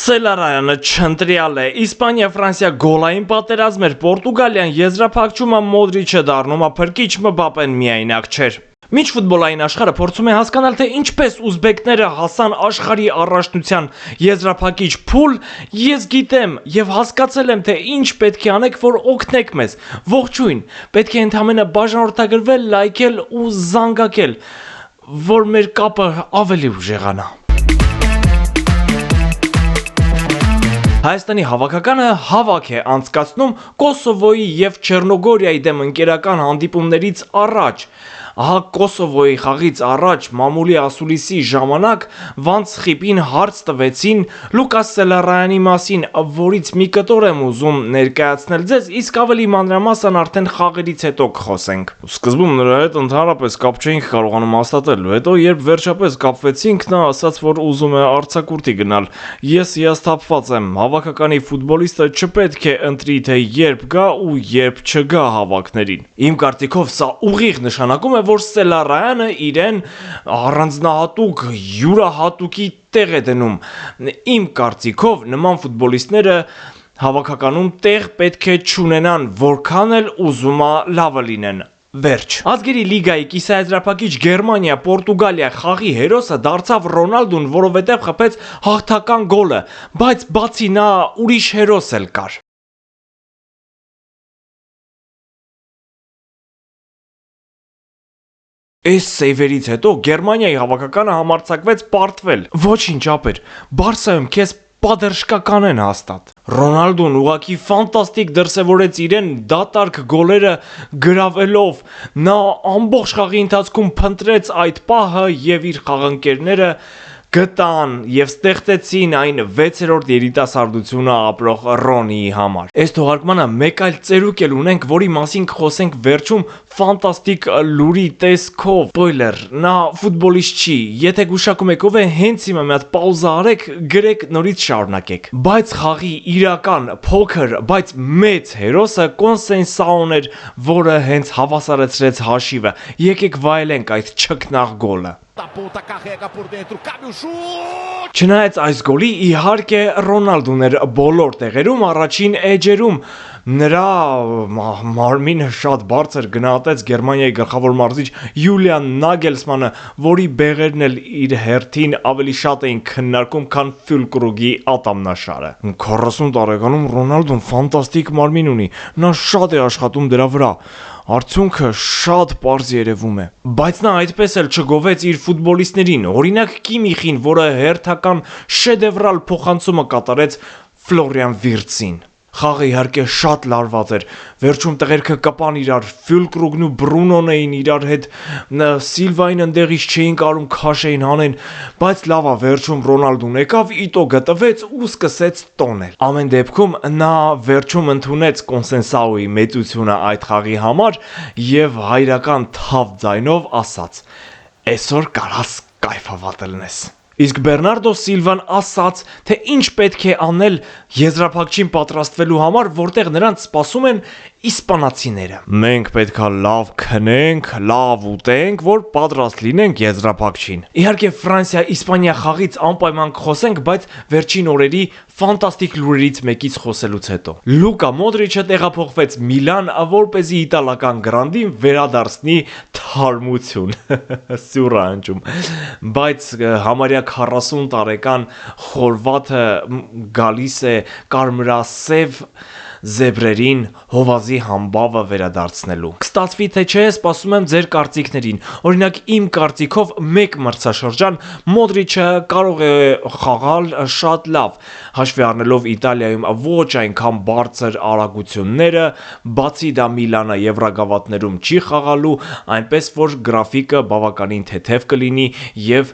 Սելարայանը չընտրյալ է, Իսպանիա-Ֆրանսիա գոլային պատերազմ էր, Պորտուգալիան եզրափակում է Մոդրիչը դառնում է փրկիչ, Մբապեն միայնակ չէր։ Մինչ ֆուտբոլային աշխարհը փորձում է հասկանալ, թե ինչպես ուզբեկները հասան աշխարհի առաջնության եզրափակիչ փուլ, ես գիտեմ եւ հասկացել եմ, թե ինչ պետք է անեք, որ օգնեք մեզ։ Ողջույն, պետք է ընդհանրապես բաժանորդագրվել, լայքել ու զանգակել, որ մեր կապը ավելի ուժեղանա։ Հայաստանի հավաքականը հավաք է անցկացնում Կոսովոյի եւ Չեռնոգորիայի դեմ ընկերական հանդիպումներից առաջ։ Ահա Կոսովոյի խաղից առաջ մամուլի ասուլիսի ժամանակ Վանց խիպին հարց տվեցին Լուկաս Սելարայանի մասին, որից մի կտոր եմ ուզում ներկայացնել ձեզ, իսկ ավելի մանրամասն արդեն խաղերից հետո կխոսենք։ Սկզբում նրա հետ ընդհանրապես կապ չէինք կարողանում հաստատել, հետո երբ վերջապես կապվեցինք, նա ասաց, որ ուզում է արձակուրդի գնալ։ Ես հիասթափված եմ, հավաքականի ֆուտբոլիստը չպետք է ընտրի, թե երբ գա ու երբ չգա հավաքներին։ Իմ կարծիքով սա ուղիղ նշանակում է, որ Սելարայանը իրեն առանձնահատուկ յուրահատուկի տեղ է դնում։ Իմ կարծիքով նման ֆուտբոլիստները հավաքականում տեղ պետք է չունենան, որքան էլ ուզում է լավը լինեն։ Վերջ։ Ազգերի լիգայի կիսաեզրափակիչ Գերմանիա Պորտուգալիա խաղի հերոսը դարձավ Ռոնալդուն, որովհետև խփեց հաղթական գոլը, բայց բացի նա ուրիշ հերոս էլ կար։ Այս սեյվերից հետո Գերմանիայի հավաքականը համարձակվեց պարտվել։ Ոչինչ ապեր, Բարսայում քեզ պատերժկական են հաստատ։ Ռոնալդուն ուղղակի ֆանտաստիկ դրսևորեց իրեն դատարկ գոլերը գրավելով։ Նա ամբողջ խաղի ընթացքում փնտրեց այդ պահը եւ իր խաղընկերները գտան եւ ստեղծեցին այն 6-րդ երիտասարդությունը ապրող Ռոնիի համար։ Այս թողարկմանը մեկ այլ ծերուկ էլ ունենք, որի մասին կխոսենք վերջում ֆանտաստիկ լուրի տեսքով։ Սպոյլեր, նա ֆուտբոլիստ չի։ Եթե գուշակում եք ով է, հենց հիմա մի հատ պաուզա արեք, գրեք, նորից շարունակեք։ Բայց խաղի իրական փոքր, բայց մեծ հերոսը Կոնսենսաուն էր, որը հենց հավասարեցրեց հաշիվը։ Եկեք վայելենք այդ չքնաղ գոլը։ Չնայած այս գոլի իհարկե Ռոնալդուն էր բոլոր տեղերում առաջին էջերում, նրա մարմինը շատ բարձր գնահատեց Գերմանիայի գլխավոր մարզիչ Յուլիան Նագելսմանը, որի բեղերն էլ իր հերթին ավելի շատ էին քննարկում, քան Ֆյուլկրուգի ատամնաշարը։ 40 տարեկանում Ռոնալդուն ֆանտաստիկ մարմին ունի, նա շատ է աշխատում դրա վրա։ Արդյունքը շատ պարզ երևում է։ Բայց նա այդպես էլ չգովեց իր ֆուտբոլիստներին, օրինակ Կիմիխին, որը հերթական շեդևրալ փոխանցումը կատարեց Ֆլորիան Վիրցին։ Խաղը իհարկե շատ լարված էր, վերջում տղերքը կպան իրար, Ֆյուլկրուգն ու Բրունոն էին իրար հետ, Սիլվային ընդեղից չէին կարում քաշ էին հանեն, բայց լավ է, վերջում Ռոնալդուն եկավ, Իտո գտվեց ու սկսեց տոնել։ Ամեն դեպքում նա վերջում ընդունեց Կոնսենսաուի մեծությունը այդ խաղի համար եւ հայրական թավ ձայնով ասաց. «Այսօր կարաս կայֆավատել ես»։ Իսկ Բերնարդո Սիլվան ասաց, թե ինչ պետք է անել եզրափակչին պատրաստվելու համար, որտեղ նրանց սպասում են իսպանացիները։ Մենք պետքա լավ քնենք, լավ ուտենք, որ պատրաստ լինենք եզրափակչին։ Իհարկե Ֆրանսիա-Իսպանիա խաղից անպայման կխոսենք, բայց վերջին օրերի ֆանտաստիկ լուրերից մեկից խոսելուց հետո։ Լուկա Մոդրիչը տեղափոխվեց Միլան, որպեսզի իտալական գրանդին վերադարձնի թարմություն։ Սյուր անջում։ Բայց համարյա 40 տարեկան խորվաթը գալիս է կարմրասև զեբրերին հովազի համբավը վերադարձնելու։ Կստացվի թե չէ, սպասում եմ ձեր կարծիքներին։ Օրինակ իմ կարծիքով մեկ մրցաշրջան Մոդրիչը կարող է խաղալ շատ լավ, հաշվի առնելով Իտալիայում ոչ այնքան բարձր արագությունները, բացի դա Միլանը եվրագավաթներում չի խաղալու, այնպես որ գրաֆիկը բավականին թեթև կլինի եւ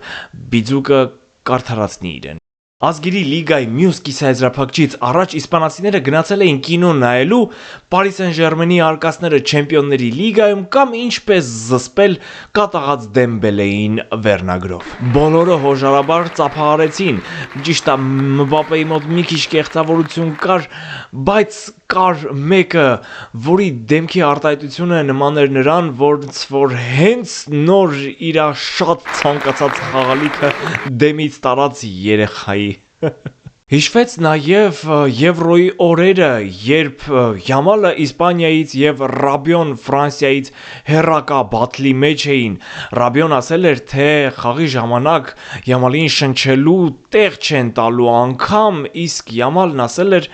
բիձուկը կարդարացնի իրեն։ Ազգերի լիգայի մյուս կիսաեզրափակչից առաջ իսպանացիները գնացել էին կինո նայելու Paris Saint-Germain-ի արկածները Չեմպիոնների լիգայում կամ ինչպես զսպել կատաղած Դեմբելեին վերնագրով։ Բոլորը հոժարաբար ծափահարեցին, ճիշտ է Մբապեի մոտ մի քիչ կեղծավորություն կար, բայց կար մեկը, որի դեմքի արտահայտությունը նման էր նրան, որ հենց նոր իր շատ ցանկացած խաղալիքը դեմից տարած երեխայի Հիշվեց նաև Եվրոյի օրերը, երբ Յամալը Իսպանիայից եւ Ռաբիոն Ֆրանսիայից հերակա բաթլի մեջ էին։ Ռաբիոն ասել էր, թե խաղի ժամանակ Յամալին շնչելու տեղ չեն տալու անգամ, իսկ Յամալն ասել էր,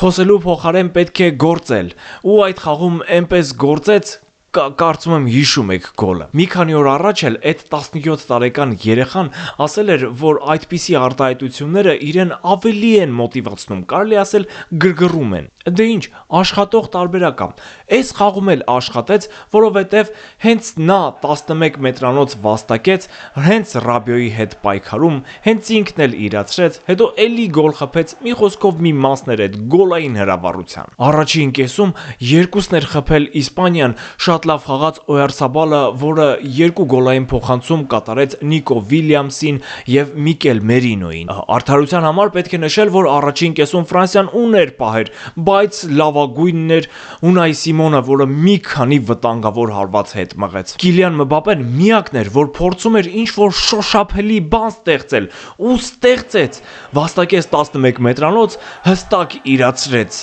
խոսելու փոխարեն պետք է գործել։ Ու այդ խաղում այնպես գործեց, կարծում եմ հիշում եք գոլը։ Մի քանի օր առաջ էլ այդ 17 տարեկան երեխան ասել էր, որ այդպիսի արտահայտությունները իրեն ավելի են մոտիվացնում, կարելի ասել գրգռում են։ Դե ինչ, աշխատող տարբերակ կա։ Այս խաղում էլ աշխատեց, որովհետև հենց նա 11 մետրանոց վաստակեց, հենց Ռաբիոյի հետ պայքարում, հենց ինքն էլ իրացրեց, հետո էլի գոլ խփեց, մի խոսքով մի մասներ այդ գոլային հրավառության։ Առաջին կեսում երկուսն էր խփել Իսպանիան, շատ լավ խաղաց Օյարսաբալը, որը 2 գոլային փոխանցում կատարեց Նիկո Վիլյամսին եւ Միկել Մերինոին։ Արդարության համար պետք է նշել, որ առաջին կեսում Ֆրանսիան ուներ պահեր, բայց լավագույնն էր Ունայ Սիմոնը, որը մի քանի վտանգավոր հարված հետ մղեց։ Կիլիան Մբապեն միակն էր, որ փորձում էր ինչ-որ շոշափելի բան ստեղծել, ու ստեղծեց, վաստակեց 11 մետրանոց, հստակ իրացրեց։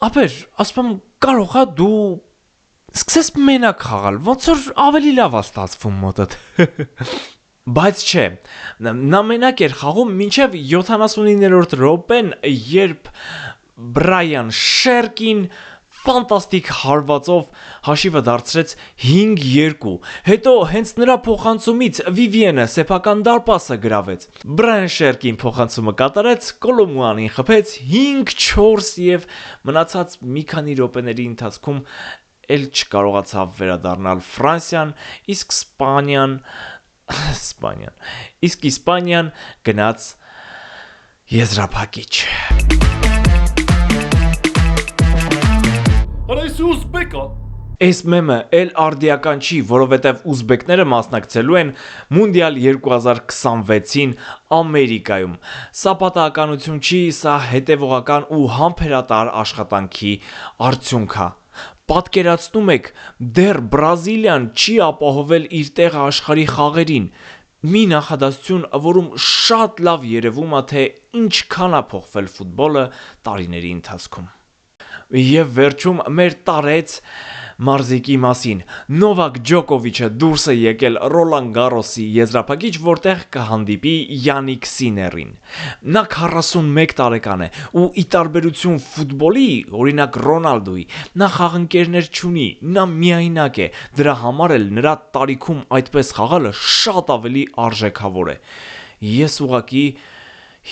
Ապեր, ասում եմ, կարող է դու սկսես մենակ խաղալ, ոնց որ ավելի լավ է ստացվում մոտդ։ Բայց չէ, նա մենակ էր խաղում մինչև 79-րդ րոպեն, երբ Բրայան Շերկին ֆանտաստիկ հարվածով հաշիվը դարձրեց 5-2, հետո հենց նրա փոխանցումից Վիվիենը սեփական դարպասը գրավեց։ Բրայան Շերկին փոխանցումը կատարեց, Կոլոմուանին խփեց 5-4 եւ մնացած մի քանի րոպեների ընթացքում էլ չկարողացավ վերադառնալ Ֆրանսիան, իսկ Իսպանիան գնաց եզրափակիչ։ Այս մեմը էլ արդիական չի, որովհետև ուզբեկները մասնակցելու են Մունդիալ 2026-ին Ամերիկայում։ Սա պատահականություն չի, սա հետևողական ու համբերատար աշխատանքի արդյունք է։ Պատկերացնում եք, դեռ Բրազիլիան չի ապահովել իր տեղը աշխարհի խաղերին։ Մի նախադասություն, որում շատ լավ երևում է, թե ինչքան է փոխվել ֆուտբոլը տարիների ընթացքում։ Եվ վերջում մեր տարեց մարզիկի մասին։ Նովակ Ջոկովիչը դուրս է եկել Ռոլան Գարոսի եզրափակիչ, որտեղ կհանդիպի Յանիկ Սիներին։ Նա 41 տարեկան է ու ի տարբերություն ֆուտբոլի, օրինակ Ռոնալդոյի, նա խաղընկերներ չունի, նա միայնակ է։ Դրա համար էլ նրա տարիքում այդպես խաղալը շատ ավելի արժեքավոր է։ Ես ուղղակի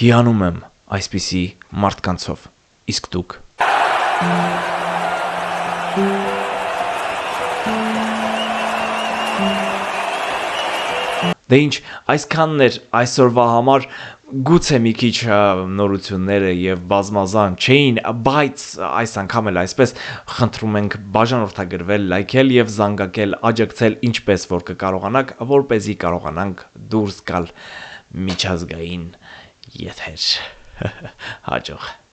հիանում եմ այսպիսի մարդկանցով։ Իսկ դուք։ Դե ինչ, այսքանն էր այսօրվա համար, գուցե մի քիչ նորությունները եւ բազմազան չէին, բայց այս անգամ էլ այսպես խնդրում ենք բաժանորդագրվել, լայքել եւ զանգակել, աջակցել ինչպես որ կկարողանաք, որպեսզի կարողանանք դուրս գալ միջազգային եթեր։ Հաջող